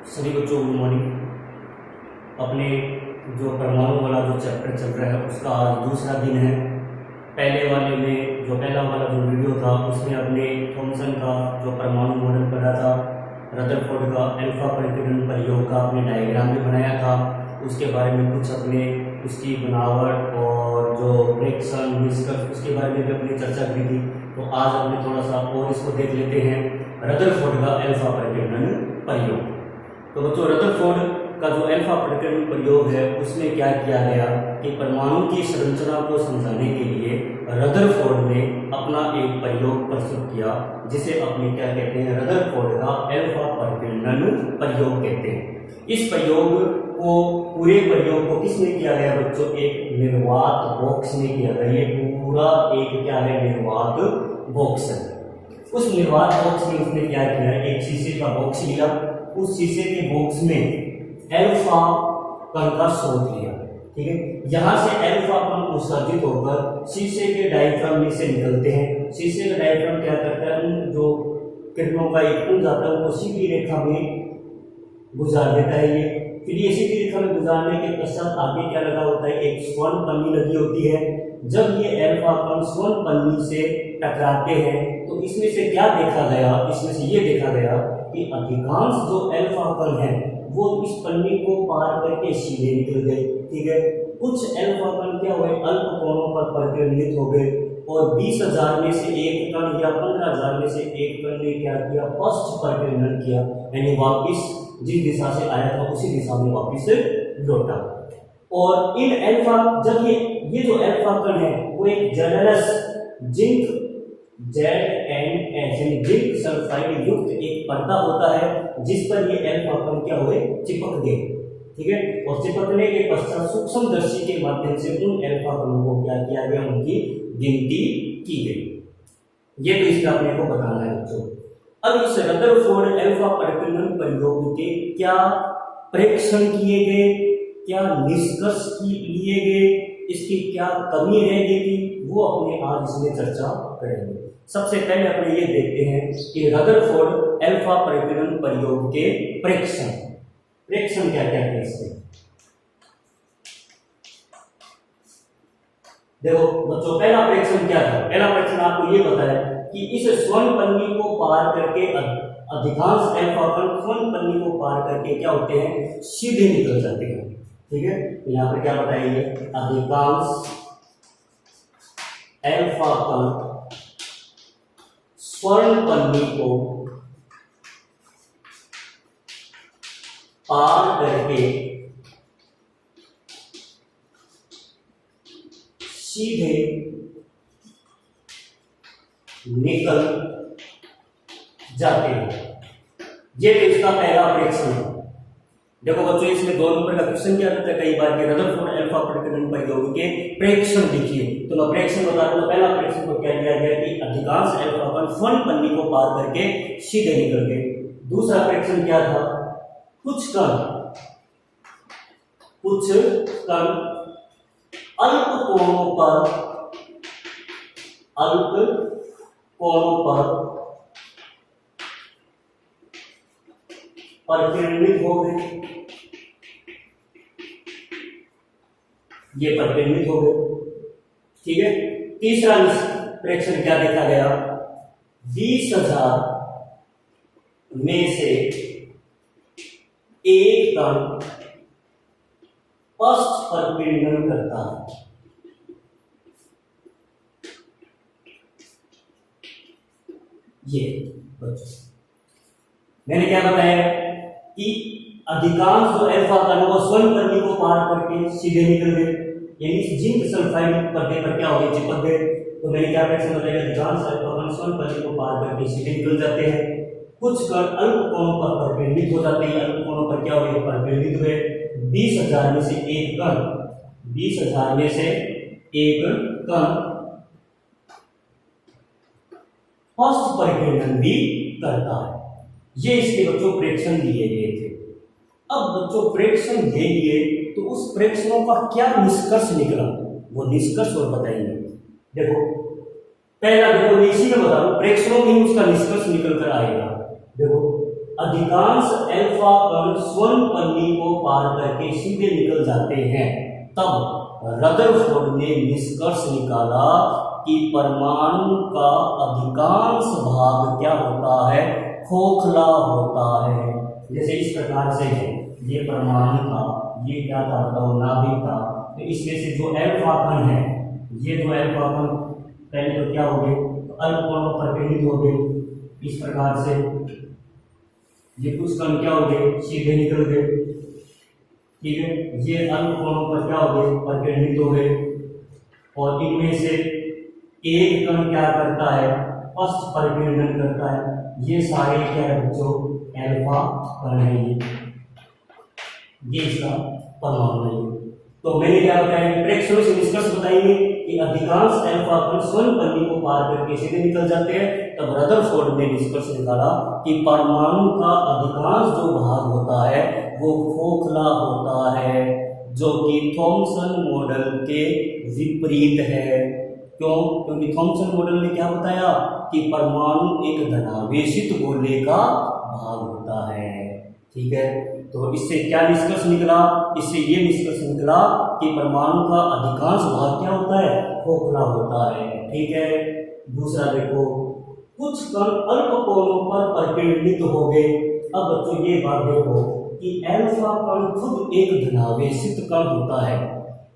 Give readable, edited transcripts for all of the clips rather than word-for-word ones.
सभी बच्चों good morning. अपने जो परमाणु वाला जो चैप्टर चल रहा है उसका आज दूसरा दिन है। पहले वाले में जो पहला वाला जो वीडियो था उसमें अपने थॉमसन का जो परमाणु मॉडल पढ़ा था, रदरफोर्ड का अल्फा परिकीर्ण प्रयोग का अपने डायग्राम भी बनाया था। उसके बारे में कुछ अपने उसकी बनावट और जो प्रेक्षण निष्कर्ष उसके बारे में भी अपनी चर्चा की थी। तो आज हमने थोड़ा सा और इसको देख लेते हैं, रदरफोर्ड का अल्फा परिकीर्ण प्रयोग। तो बच्चों रदरफोर्ड का जो अल्फा परिकीर्ण प्रयोग है उसमें क्या किया गया कि परमाणु की संरचना को समझाने के लिए रदरफोर्ड ने अपना एक प्रयोग प्रस्तुत किया जिसे अपने क्या कहते हैं, रदरफोर्ड का अल्फा परिकीर्ण प्रयोग कहते हैं। इस प्रयोग को पूरे प्रयोग को किसने किया गया बच्चों, एक निर्वात बॉक्स में किया गया। ये पूरा एक क्या है, निर्वात बॉक्स है। उस निर्वात बॉक्स में उसने क्या किया, एक शीशे का बॉक्स लिया, उस शीशे के बॉक्स में अल्फा कण का स्रोत लिया। ठीक है, यहां से अल्फा कण उत्सर्जित होकर शीशे के डायफ्राम में से निकलते हैं। शीशे का डायफ्राम क्या करता है, उन जो किरणों का एक पुंज आता है उनको सीधी रेखा में गुजार देता है ये। फिर ये सीधी रेखा में गुजारने के पश्चात आगे क्या लगा होता है, एक स्वर्ण पन्नी लगी होती है। जब ये अल्फा कण स्वर्ण पन्नी से टकराते हैं तो इसमें से क्या देखा गया, इसमें से ये देखा गया कि अधिकांश जो अल्फा कण है वो इस पन्नी को पार करके सीधे निकल गए। ठीक है, कुछ अल्फा कण क्या हुए, अल्प कोणों पर परिकीर्णित हो गए और 20,000 में से एक कण या 15,000 में से एक कण ने क्या किया, पश्च परिकीर्णन किया, यानी वापिस जिस दिशा से आया था उसी दिशा में वापिस लौटा। और इन अल्फा जब ये जो अल्फा कण है वो एक जर्नलस जिंक ZnS यानी जिंक सल्फाइड युक्त एक पर्दा होता है जिस पर ये अल्फा कण क्या हुए, चिपक गए। ठीक है, और चिपकने के पश्चात सूक्ष्मदर्शी के माध्यम से उन अल्फा कणों को क्या किया गया, उनकी गिनती की गई। ये तो इसका अपने को बताना है बच्चों। अब इस रदरफोर्ड अल्फा परिकीर्ण प्रयोग के क्या प्रेक्षण किए गए, क्या निष्कर्ष लिए गए, इसकी क्या कमी रह गई थी, वो अपने आज इसमें चर्चा करेंगे। सबसे पहले अपने ये देखते हैं कि रदरफोर्ड अल्फा परिकीर्ण प्रयोग के प्रेक्षण क्या क्या है इसके। देखो बच्चों, पहला प्रेक्षण क्या था, पहला प्रेक्षण आपको ये पता है कि इस स्वर्ण पन्नी को पार करके अधिकांश अल्फा कण स्वर्ण पन्नी को पार करके क्या होते हैं, सीधे निकल जाते हैं। ठीक है, यहां पर क्या बताइए, अधिकांश अल्फा कण स्वर्ण पन्नी को पार करके सीधे निकल जाते हैं। ये तो इसका पहला प्रेक्षण है। देखो बच्चों, इसमें 2 नंबर का क्वेश्चन क्या रहता है कई बार के, रदरफोर्ड अल्फा परिकीर्ण प्रयोग के प्रेक्षण लिखिए। तो मैं प्रेक्षण बता रहा हूं। पहला प्रेक्षण को क्या किया गया कि अधिकांश अल्फा कण स्वर्ण पन्नी को पार करके सीधे निकल गए। दूसरा प्रेक्षण क्या था, कुछ कण अल्प कोणों पर परिकीर्णित हो गए। ये परिकीर्णित हो गए। ठीक है, तीसरा प्रेक्षण क्या देखा गया, 20,000 में से एक कण पश्च परिकीर्णन करता है। ये बच्चों मैंने क्या बताया कि अधिकांश जो अल्फा कण वो स्वर्ण पन्नी को पार करके सीधे निकल गए, यानी जिंक सल्फाइड पर्दे पर क्या हो गए, चिपक गए। तो मैंने क्या प्रेक्षण बताया, अधिकांश अल्फा कण स्वर्ण पन्नी को पार करके सीधे निकल जाते हैं। कुछ कण अल्प कोणों पर परिकीर्णित हो जाते हैं। अल्प कोणों पर क्या हो गए, परिकीर्णित हुए। 20,000 में से एक कण पश्च परिकीर्णन भी करता है। ये इसके बच्चों प्रेक्षण लिए गए थे। अब बच्चों प्रेक्षण ले लिए तो उस प्रेक्षणों का क्या निष्कर्ष निकला, वो निष्कर्ष और बताएंगे। देखो पहला, देखो इसी में बता दो, प्रेक्षणों में ही उसका निष्कर्ष निकल कर आएगा। देखो अधिकांश अल्फा कण स्वर्ण पन्नी को पार करके सीधे निकल जाते हैं, तब रदरफोर्ड ने निष्कर्ष निकाला कि परमाणु का अधिकांश भाग क्या होता है, खोखला होता है। जैसे इस प्रकार से है, ये परमाणु था, ये क्या था बताओ, नाभिक था। तो इसमें से जो अल्फा कण है, ये जो अल्फा कण पहले तो क्या हो गए, अल्प कोणों पर केंद्रित हो गए इस प्रकार से। ये कुछ कण क्या हो गए, सीधे निकल गए, ठीक है। ये अल्प कोणों पर क्या हो गए, परकेंद्रित हो गए। और इनमें से एक कण क्या करता है, पश्च परिकेंद्रण करता है। ये सारे क्या है बच्चों, अल्फा कण है। ये इसका परमाणु है। तो मैंने क्या बताया, प्रेक्षणों से निष्कर्ष बताएंगे कि अधिकांश अल्फा कण स्वर्ण पन्नी को पार करके सीधे निकल जाते हैं। तब रदरफोर्ड ने निष्कर्ष निकाला कि परमाणु का अधिकांश जो भाग होता है वो खोखला होता है, जो कि थॉमसन मॉडल के विपरीत है। क्यों? क्योंकि थॉमसन मॉडल ने क्या बताया कि परमाणु एक धनावेशित गोले का भाग होता है, ठीक है। तो इससे क्या निष्कर्ष निकला, इससे ये निष्कर्ष निकला कि परमाणु का अधिकांश भाग क्या होता है, खोखला होता है, ठीक है। दूसरा देखो, कुछ कण अल्प कोणों पर परिकेंद्रित हो गए। अब बच्चों ये बात देखो कि अल्फा कण खुद एक धनावेशित कण होता है,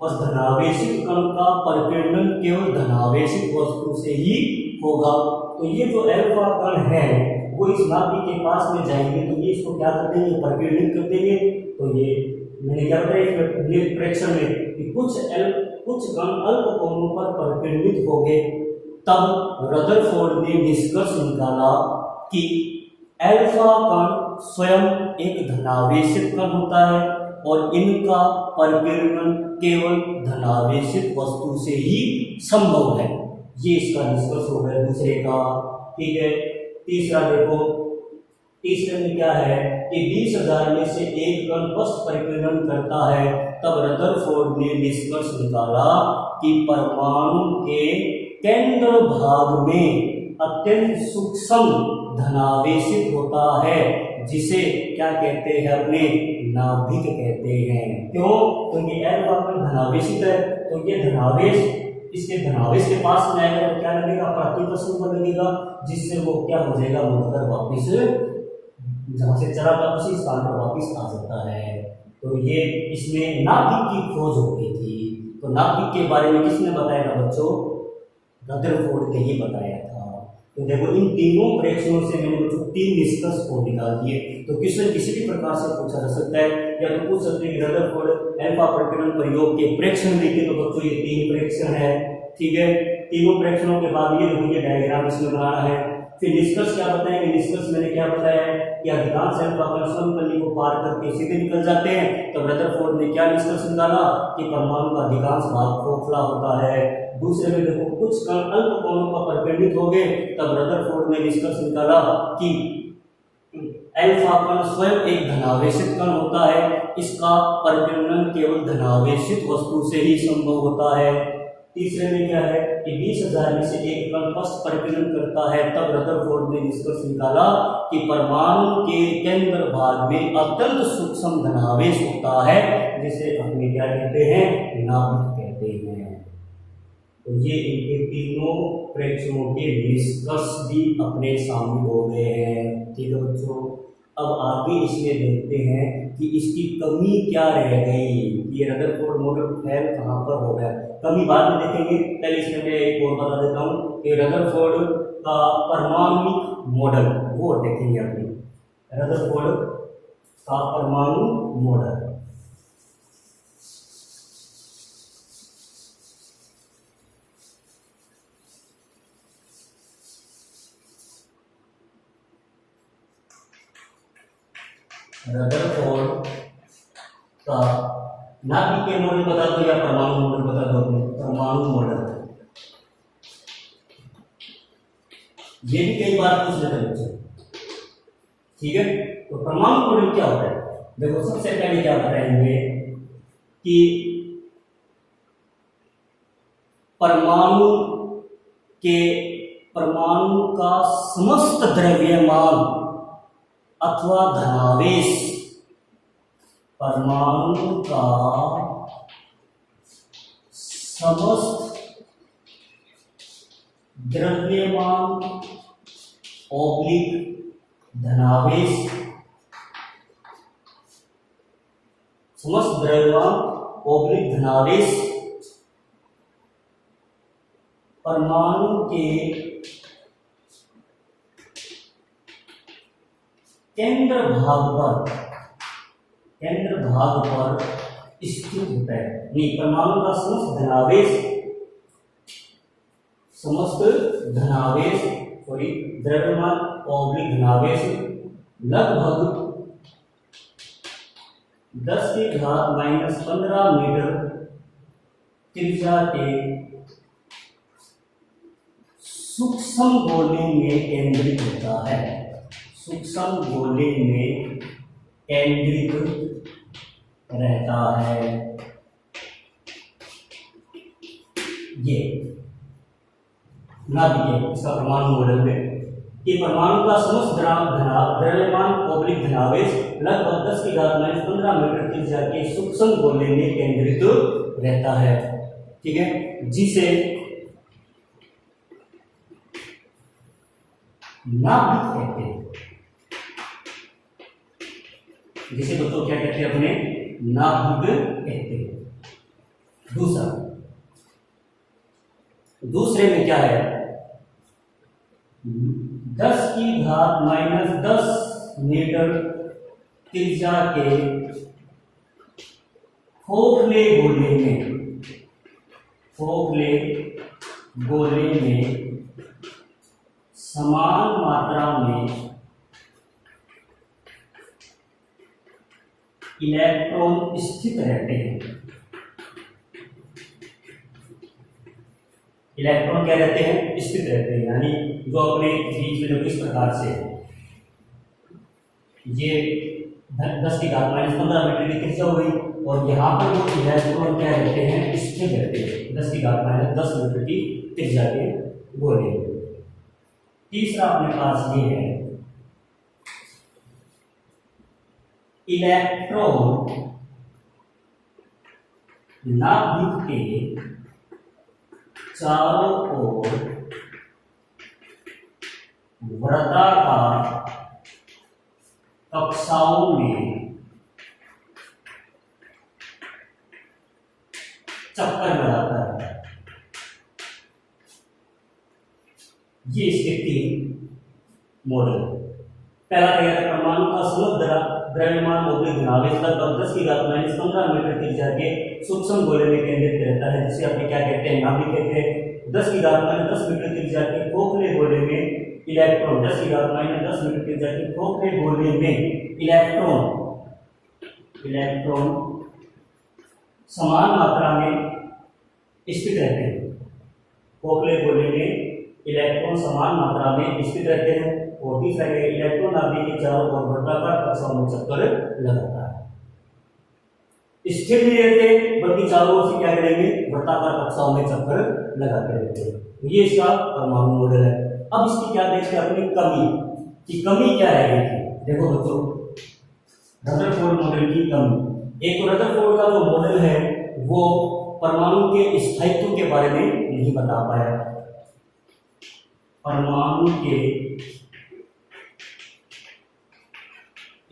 और धनावेशित कण का परिकेंद्रण केवल धनावेशित वस्तु से ही होगा। तो ये जो अल्फा कण है वो इस नाभिक के पास में जाएंगे, तो ये इसको क्या कर देंगे, परिकेंद्रित कर देंगे। तो ये मैंने क्या बताया प्रेक्षण में कि कुछ कण अल्प कोणों पर परिकेंद्रित हो गए। तब रदरफोर्ड ने निष्कर्ष निकाला कि अल्फा कण स्वयं एक धनावेशित कण होता है, और इनका परिकेंद्रण केवल धनावेशित वस्तु से ही संभव है। ये इसका निष्कर्ष हो गया दूसरे का, ठीक है। तीसरा देखो, तीसरे में क्या है कि 20,000 में से एक कण पश्च परिकेंद्रण करता है। तब रदरफोर्ड ने निष्कर्ष निकाला कि परमाणु के केंद्र भाग में अत्यंत सूक्ष्म धनावेशित होता है, जिसे क्या कहते हैं, अपने नाभिक कहते हैं। क्यों? क्योंकि अल्फा कण धनावेशित है, तो ये धनावेश इसके धनावेश के पास में आएगा तो क्या लगेगा, प्रतिकर्षण पर लगेगा, जिससे वो क्या हो जाएगा, मुड़कर वापिस जहां से चला था उसी स्थान पर वापिस आ सकता है। तो ये इसमें नाभिक की खोज हो गई थी। तो नाभिक के बारे में किसने बताया था बच्चों, रदरफोर्ड ने ही बताया था। तो देखो, इन तीनों प्रेक्षणों से मैंने बच्चों 3 निष्कर्ष को निकाल दिए। तो क्वेश्चन किसी भी प्रकार से पूछा जा सकता है, या तो पूछ सकते हैं कि रदरफोर्ड अल्फा परिकेंद्रण प्रयोग के प्रेक्षण देखे, तो बच्चों ये 3 प्रेक्षण है, ठीक है। तीनों प्रेक्षणों के बाद ये देखो, ये डायग्राम इसमें बनाना है। फिर निष्कर्ष क्या बताएंगे, निष्कर्ष मैंने क्या बताया है कि अधिकांश अल्फा कण स्वर्ण पन्नी को पार करके सीधे निकल जाते हैं। तब रदरफोर्ड ने क्या निष्कर्ष निकाला कि परमाणु का अधिकांश भाग खोखला होता है। दूसरे में देखो, कुछ कण अल्प कोणों पर परिकेंद्रित हो गए। तब रदरफोर्ड ने निष्कर्ष निकाला कि अल्फा कण स्वयं एक धनावेशित कण होता है, इसका परिकेंद्रण केवल धनावेशित वस्तु से ही संभव होता है। तीसरे में क्या है कि 20,000 में से एक कण पश्च परिकेंद्रण करता है। तब रदरफोर्ड ने निष्कर्ष निकाला कि परमाणु के केंद्र भाग में अत्यंत सूक्ष्म धनावेश होता है, जिसे अपने क्या कहते हैं, नाभिक कहते हैं। तो ये इनके तीनों प्रेक्षणों के निष्कर्ष भी अपने शामिल हो गए हैं, ठीक है बच्चों। अब आगे इसमें देखते हैं कि इसकी कमी क्या रह गई, ये रदरफोर्ड मॉडल फेल कहाँ पर हो गया, कमी बाद में देखेंगे। पहले इसमें मैं एक और बता देता हूँ कि रदरफोर्ड का परमाणुिक मॉडल वो देखेंगे अपने, रदरफोर्ड का परमाणु मॉडल। रदरफोर्ड का नाभिक के मॉडल बता दो या परमाणु मॉडल बता दो, अपने परमाणु मॉडल। ये भी कई बार पूछ लेते हैं बच्चे, ठीक है। तो परमाणु मॉडल क्या होता है, देखो सबसे पहले क्या बताएंगे कि परमाणु का समस्त द्रव्यमान अथवा धनावेश परमाणु का समस्त द्रव्यमान ऑब्लिक धनावेश, समस्त द्रव्यमान ऑब्लिक धनावेश परमाणु के केंद्र भाग पर स्थित होता है। नहीं, परमाणु का समस्त धनावेश द्रव्यमान ऑब्लिक धनावेश लगभग 10⁻⁻15 मीटर त्रिज्या के सूक्ष्म गोले में केंद्रित होता है। सूक्ष्म गोले में केंद्रित रहता है। ये नाभिक इसका परमाणु मॉडल में कि परमाणु का समस्त द्रव्यमान ऑब्लिक धनावेश लगभग 10⁻15 मीटर त्रिज्या के सूक्ष्म गोले में केंद्रित रहता है। ठीक है, जिसे नाभिक कहते हैं। जिसे दोस्तों क्या कहते हैं? अपने नाभिक कहते हैं। दूसरे में क्या है? 10⁻⁻10 मीटर त्रिज्या के खोखले गोले में समान मात्रा में इलेक्ट्रॉन स्थित रहते हैं। इलेक्ट्रॉन क्या रहते हैं? स्थित रहते हैं, यानी जो अपने बीच में जो इस प्रकार से ये 10⁻15 मीटर की त्रिज्या हो गई, और यहाँ पर वो इलेक्ट्रॉन क्या रहते हैं? स्थित रहते हैं 10⁻10 मीटर की त्रिज्या के गोले। तीसरा अपने पास ये है इलेक्ट्रॉन नाभिक के चारों ओर वृत्ताकार कक्षाओं में चक्कर लगाता है। ये इसके 3 मॉडल। पहला क्या है? परमाणु का समस्त द्रव्यमान ऑब्लिक धनावेश लगभग 10⁻15 मीटर त्रिज्या के सूक्ष्म गोले में केंद्रित रहता है, जिसे अपने क्या कहते हैं? नाभिक कहते हैं। 10⁻10 मीटर त्रिज्या के खोखले गोले में इलेक्ट्रॉन 10⁻10 मीटर त्रिज्या के खोखले गोले में इलेक्ट्रॉन समान मात्रा में स्थित रहते हैं। खोखले गोले में इलेक्ट्रॉन समान मात्रा में स्थित रहते हैं। और तीसरा इलेक्ट्रॉन नाभिक के चारों ओर वृत्ताकार कक्षाओं में चक्कर लगाता है। स्थिर नहीं रहते, बल्कि चारों ओर से क्या करेंगे? वृत्ताकार कक्षाओं में चक्कर लगाते रहते हैं। ये इसका परमाणु मॉडल है। अब इसकी क्या देखते हैं? अपनी कमी की कमी क्या है? देखो बच्चों, रदरफोर्ड मॉडल की कमी। एक तो रदरफोर्ड का जो मॉडल है वो परमाणु के स्थायित्व के बारे में नहीं बता पाया। परमाणु के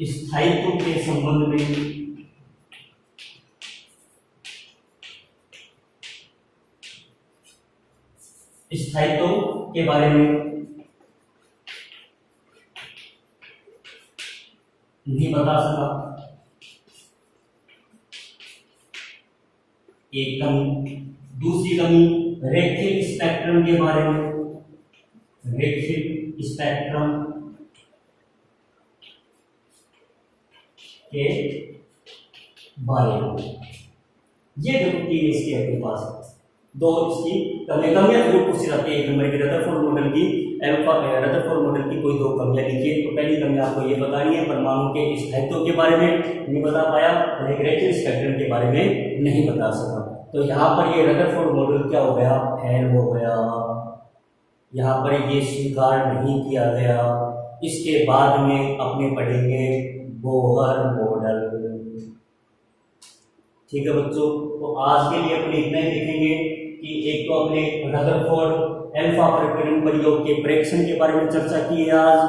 स्थायित्व के संबंध में नहीं बता सका। एक कमी। दूसरी कमी रेखिक स्पेक्ट्रम के बारे में। रेखिक स्पेक्ट्रम के बारे में ये देखो 3 इसके अपने पास 2 इसकी कमियां जरूर पूछी जाती है। 1 नंबर की रदरफोर्ड मॉडल की रदरफोर्ड मॉडल की कोई 2 कमियां लिखिए। तो पहली कमी आपको ये बतानी है, परमाणु के स्थायित्व के बारे में नहीं बता पाया, और एक रेखिक स्पेक्ट्रम के बारे में नहीं बता सका। तो यहाँ पर ये रदरफोर्ड मॉडल क्या हो गया? फेल हो गया। यहाँ पर ये स्वीकार नहीं किया गया। इसके बाद में अपने पढ़ेंगे बोहर मॉडल। ठीक है बच्चों, तो आज के लिए अपने इतना ही देखेंगे कि एक तो अपने रदरफोर्ड अल्फा प्रकीर्णन प्रयोग के प्रेक्षण के बारे में चर्चा की है आज,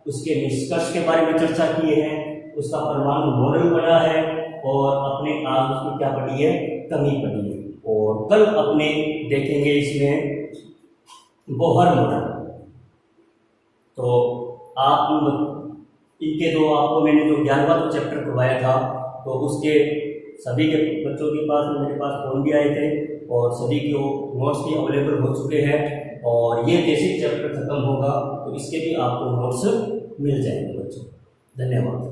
उसके निष्कर्ष के बारे में चर्चा की है, उसका परमाणु मॉडल पढ़ा है और अपने आज उसकी क्या पढ़ी है, कमी पढ़ी है। और कल अपने देखेंगे इसमें बोहर मॉडल। तो आप इनके दो आपको मैंने जो 11वां चैप्टर करवाया था, तो उसके सभी के बच्चों के पास मेरे पास फ़ोन भी आए थे और सभी के नोट्स भी अवेलेबल हो चुके हैं। और ये जैसे चैप्टर खत्म होगा तो इसके भी आपको नोट्स मिल जाएंगे बच्चों। धन्यवाद।